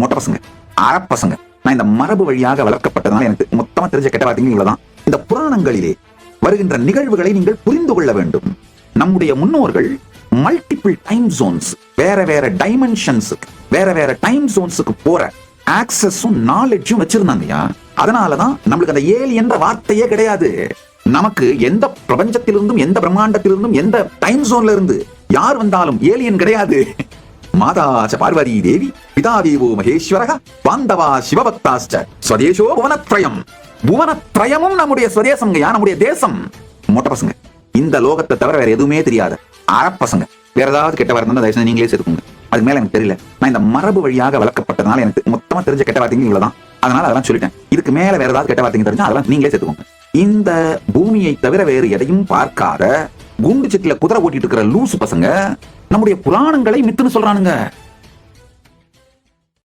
மொட்டை பசங்க, அறப்பசங்க. நான் இந்த மரபு வழியாக வளர்க்கப்பட்டதுனால எனக்கு மொத்தமா தெரிஞ்ச கெட்ட வார்த்தைங்க இவ்வளவுதான். இந்த புராணங்களிலே வருகின்ற நிகழ்வுகளை நீங்கள் புரிந்து கொள்ள வேண்டும். நம்முடைய முன்னோர்கள் மல்டிபிள் டைம் ஜோன்ஸ், வேற வேற டைமென்ஷன்ஸ், வேற வேற டைம் ஜோன்ஸுக்கு போற ஆக்சஸும் நாலேஜும் வச்சிருந்தாங்கயா. அதனாலதான் நம்மளுக்கு அந்த ஏலியன்ற வார்த்தையே கிடையாது. நமக்கு எந்த பிரபஞ்சத்திலிருந்தும் எந்த பிரம்மாண்டத்திலிருந்தும் எந்த டைம் ஜோன்ல இருந்து யார் வந்தாலும் ஏலியன் கிடையாது. மாதாச்ச பார்வதி தேவி, பிதாதேவோ மகேஸ்வரக, பாந்தவா சிவபக்தாஸ்ச, ஸ்வதேசோ புவனத்ரயம். புவனத்ரயமும் நம்முடைய ஸ்வதேசங்கயா, நம்முடைய தேசம். மொட்டை பசங்க, இந்த லோகத்தை தவிர வேற எதுவுமே தெரியாத அறப்பசங்க. வேற ஏதாவது கெட்ட வார்த்தை தயவு செஞ்சு நீங்களே சேர்த்துக்கோங்க. அதுக்கு மேல எனக்கு தெரியல. நான் இந்த மரபு வழியாக வளர்க்கப்பட்டதுனால எனக்கு மொத்தமா தெரிஞ்ச கெட்ட வார்த்தைங்க இவ்வளவுதான். அதனால அதெல்லாம் சொல்லிட்டேன். இதுக்கு மேல வேற ஏதாவது கெட்ட வார்த்தைங்க தெரிஞ்சா அதெல்லாம் நீங்களே சேர்த்துக்கோங்க. இந்த பூமியை தவிர வேறு எதையும் பார்க்காத குண்டு செட்டில குதிரை ஓட்டிட்டு இருக்கிற லூசு பசங்க நம்முடைய புராணங்களை மித்துன்னு சொல்றானுங்க.